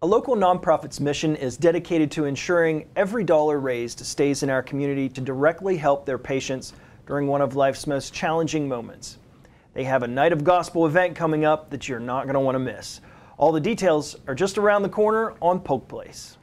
A local nonprofit's mission is dedicated to ensuring every dollar raised stays in our community to directly help their patients during one of life's most challenging moments. They have a Night of Gospel event coming up that you're not going to want to miss. All the details are just around the corner on Polk Place.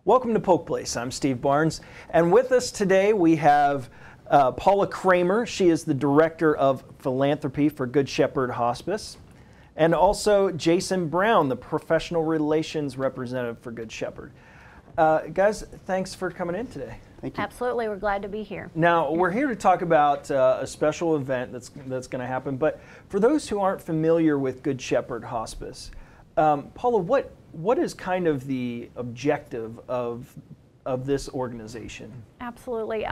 Welcome to Polk Place. I'm Steve Barnes, and with us today we have Paula Kramer. She is the Director of Philanthropy for Good Shepherd Hospice, and also Jason Brown, the Professional Relations Representative for Good Shepherd. Guys, thanks for coming in today. Thank you. Absolutely, we're glad to be here. Now, we're here to talk about a special event that's going to happen, but for those who aren't familiar with Good Shepherd Hospice, Paula, what is kind of the objective of this organization? Absolutely.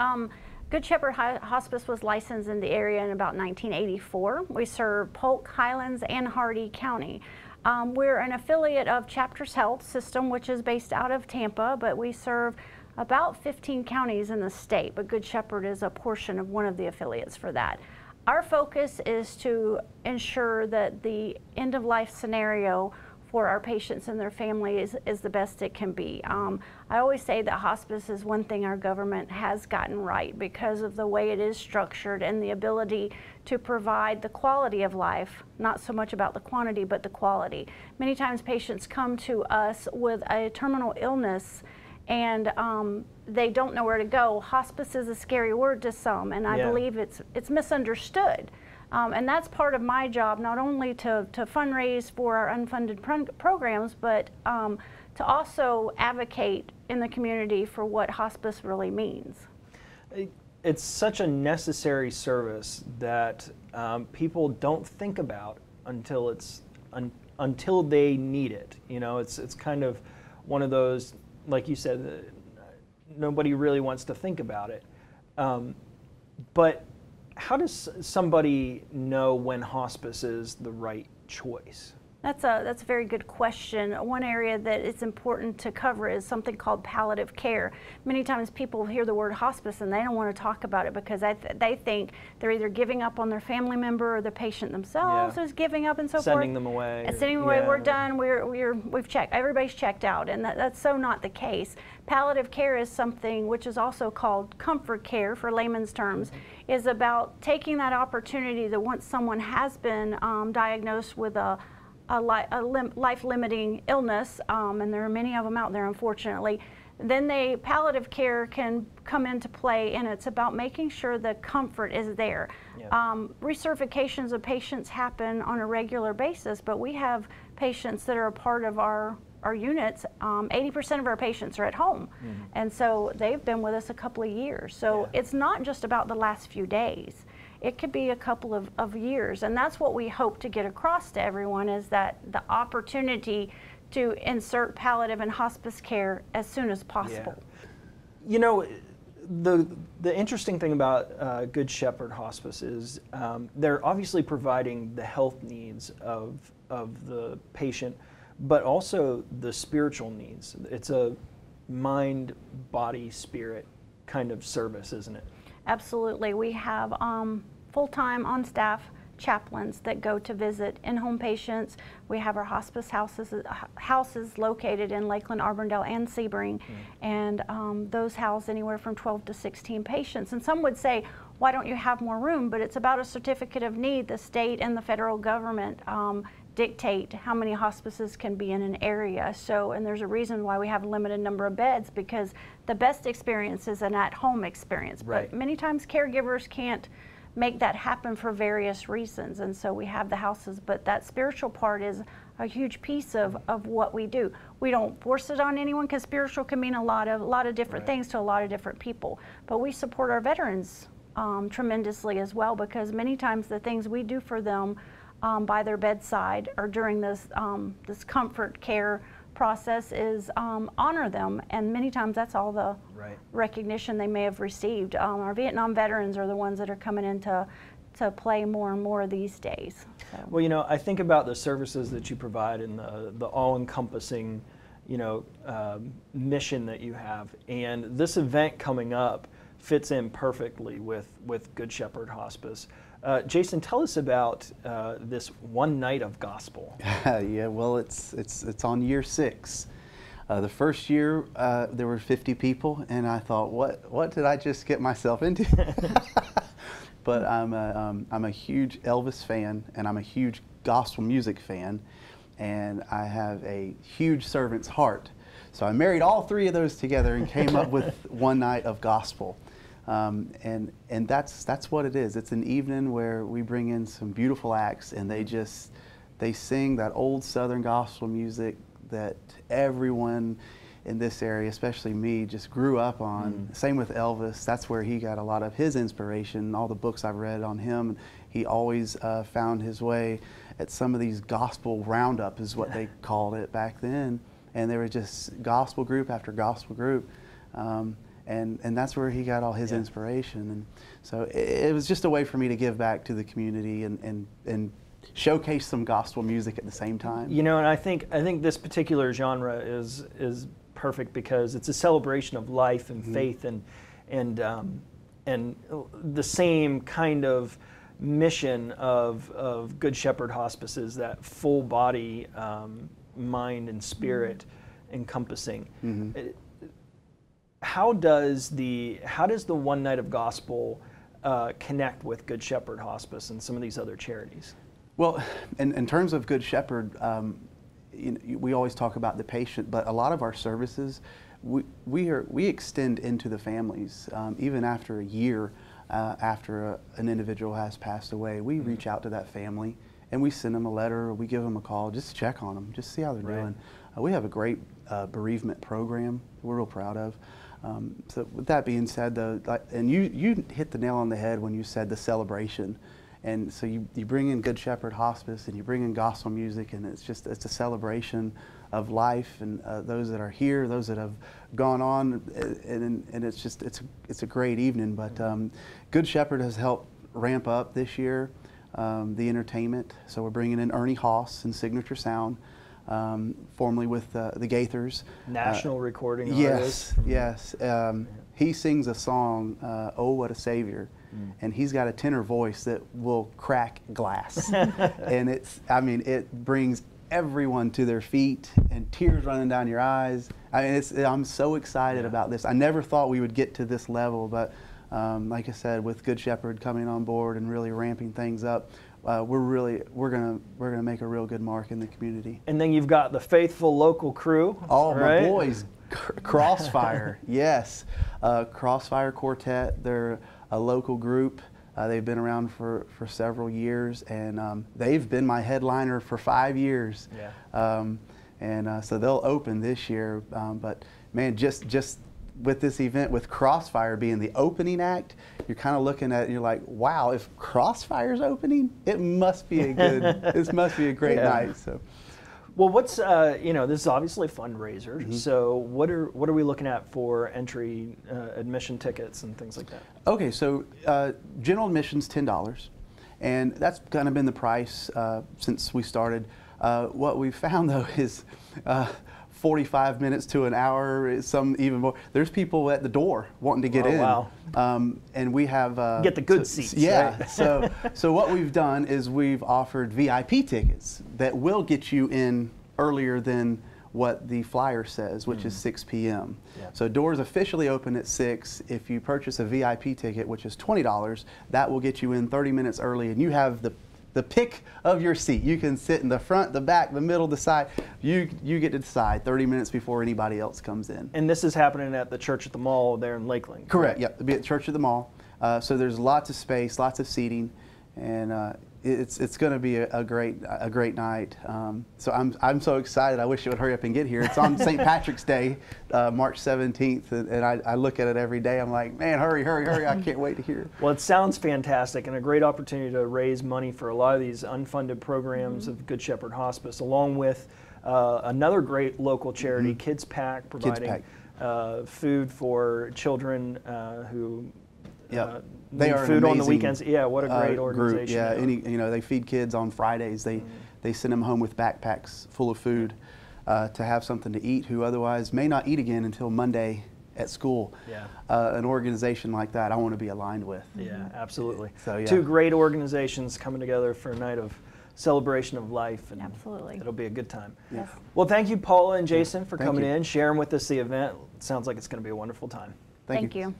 Good Shepherd Hospice was licensed in the area in about 1984. We serve Polk, Highlands, and Hardee County. We're an affiliate of Chapters Health System, which is based out of Tampa, but we serve about 15 counties in the state, but Good Shepherd is a portion of one of the affiliates for that. Our focus is to ensure that the end-of-life scenario for our patients and their families is the best it can be. I always say that hospice is one thing our government has gotten right because of the way it is structured and the ability to provide the quality of life, not so much about the quantity, but the quality. Many times patients come to us with a terminal illness and they don't know where to go. Hospice is a scary word to some, and I believe it's misunderstood. And that's part of my job, not only to fundraise for our unfunded programs, but to also advocate in the community for what hospice really means. It's such a necessary service that people don't think about until until they need it. You know, it's kind of one of those, like you said, nobody really wants to think about it. But how does somebody know when hospice is the right choice? That's a very good question. One area that it's important to cover is something called palliative care. Many times people hear the word hospice and they don't want to talk about it because they think they're either giving up on their family member or the patient themselves is giving up and so forth. Sending them away. And sending them away, we're done, we've checked, everybody's checked out, and that's so not the case. Palliative care is something which is also called comfort care for layman's terms, is about taking that opportunity that once someone has been diagnosed with a life-limiting illness, and there are many of them out there, unfortunately, then palliative care can come into play, and it's about making sure the comfort is there. Recertifications of patients happen on a regular basis, but we have patients that are a part of our units. 80% of our patients are at home, and so they've been with us a couple of years. So it's not just about the last few days. It could be a couple of years, and that's what we hope to get across to everyone, is that the opportunity to insert palliative and hospice care as soon as possible. You know, the interesting thing about Good Shepherd Hospice is they're obviously providing the health needs of the patient, but also the spiritual needs. It's a mind, body, spirit kind of service, isn't it? Absolutely. We have full-time on-staff chaplains that go to visit in-home patients. We have our hospice houses located in Lakeland, Auburndale, and Sebring, and those house anywhere from 12 to 16 patients. And some would say, why don't you have more room? But it's about a certificate of need. The state and the federal government dictate how many hospices can be in an area. So, and there's a reason why we have a limited number of beds, because the best experience is an at-home experience. But many times caregivers can't make that happen for various reasons, and so we have the houses. But that spiritual part is a huge piece of what we do. We don't force it on anyone, because spiritual can mean a lot of different things to a lot of different people. But we support our veterans tremendously as well, because many times the things we do for them by their bedside or during this comfort care process is honor them, and many times that's all the recognition they may have received. Our Vietnam veterans are the ones that are coming in to to play more and more these days. So. Well, you know, I think about the services that you provide and the all-encompassing, you know, mission that you have, and this event coming up fits in perfectly with Good Shepherd Hospice. Jason, tell us about this one night of gospel. Yeah, well, it's on year 6. The first year there were 50 people, and I thought, what did I just get myself into? But I'm a huge Elvis fan, and I'm a huge gospel music fan, and I have a huge servant's heart. So I married all 3 of those together and came up with one night of gospel. And that's what it is. It's an evening where we bring in some beautiful acts, and they sing that old Southern gospel music that everyone in this area, especially me, just grew up on. Same with Elvis. That's where he got a lot of his inspiration. All the books I've read on him, he always found his way at some of these gospel roundup is what they called it back then. And there was just gospel group after gospel group. And that's where he got all his inspiration. And so it was just a way for me to give back to the community and showcase some gospel music at the same time. You know, and I think this particular genre is perfect because it's a celebration of life and faith and the same kind of mission of Good Shepherd Hospice is that full body, mind and spirit encompassing. How does the one night of gospel connect with Good Shepherd Hospice and some of these other charities? Well, in terms of Good Shepherd, we always talk about the patient, but a lot of our services, we extend into the families. Even after a year after an individual has passed away, we reach out to that family and we send them a letter or we give them a call just to check on them, just see how they're doing. We have a great bereavement program we're real proud of. So with that being said, though, and you hit the nail on the head when you said the celebration. And so you bring in Good Shepherd Hospice and you bring in gospel music, and it's a celebration of life and those that are here, those that have gone on, and it's a great evening. But Good Shepherd has helped ramp up this year the entertainment. So we're bringing in Ernie Haase and Signature Sound, formerly with the Gaithers. National recording artist. Yes. He sings a song, "Oh What a Savior," and he's got a tenor voice that will crack glass. And it brings everyone to their feet and tears running down your eyes. I'm so excited about this. I never thought we would get to this level, but like I said, with Good Shepherd coming on board and really ramping things up, we're gonna make a real good mark in the community. And then you've got the faithful local crew. Oh, right? My boys, Crossfire, yes, Crossfire Quartet. They're a local group. They've been around for several years, and they've been my headliner for 5 years. Yeah. So they'll open this year. But man, just with this event, with Crossfire being the opening act, you're kind of looking at it and you're like, wow, if Crossfire's opening, it must be a good, this must be a great night. So, well, what's this is obviously a fundraiser. So what are we looking at for entry, admission tickets and things like that? Okay, so general admission's $10, and that's kind of been the price since we started. What we found though is 45 minutes to an hour, some even more. There's people at the door wanting to get in. Wow. And we have get the good seats. Yeah. Right? So what we've done is we've offered VIP tickets that will get you in earlier than what the flyer says, which is 6 p.m. Yeah. So doors officially open at 6. If you purchase a VIP ticket, which is $20, that will get you in 30 minutes early, and you have the pick of your seat. You can sit in the front, the back, the middle, the side. You get to decide 30 minutes before anybody else comes in. And this is happening at the Church at the Mall there in Lakeland. Correct. Yep. It'll be at Church at the Mall. So there's lots of space, lots of seating, and it's going to be a great night. So I'm so excited. I wish it would hurry up and get here. It's on St. Patrick's Day, March 17th, and I look at it every day. I'm like, man, hurry! I can't wait to hear. Well, it sounds fantastic and a great opportunity to raise money for a lot of these unfunded programs of Good Shepherd Hospice, along with another great local charity, Kids Pack, providing food for children who They need are food an on the amazing, weekends. Yeah, what a great organization. Group. Yeah, they are. they feed kids on Fridays. They send them home with backpacks full of food to have something to eat, who otherwise may not eat again until Monday at school. Yeah. An organization like that I want to be aligned with. Yeah, absolutely. So, yeah. Two great organizations coming together for a night of celebration of life, and Absolutely. it'll be a good time. Yes. Well, thank you, Paula and Jason, for Thank coming you. in, sharing with us the event. It sounds like it's going to be a wonderful time. Thank you.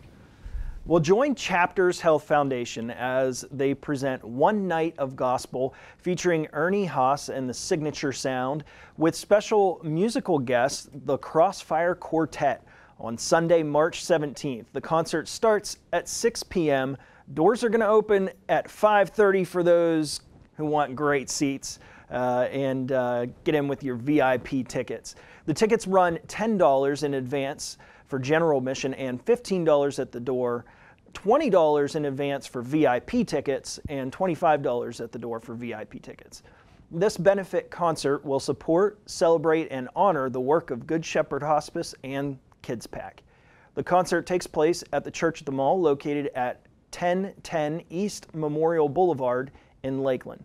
Well, join Chapters Health Foundation as they present One Night of Gospel featuring Ernie Haase and the Signature Sound with special musical guests, the Crossfire Quartet, on Sunday, March 17th. The concert starts at 6 p.m. Doors are going to open at 5:30 for those who want great seats and get in with your VIP tickets. The tickets run $10 in advance for general admission and $15 at the door, $20 in advance for VIP tickets, and $25 at the door for VIP tickets. This benefit concert will support, celebrate, and honor the work of Good Shepherd Hospice and Kids Pack. The concert takes place at the Church at the Mall, located at 1010 East Memorial Boulevard in Lakeland.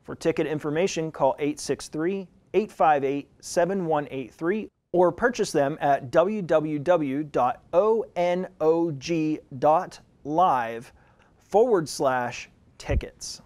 For ticket information, call 863-858-7183 or purchase them at www.onog.live/tickets.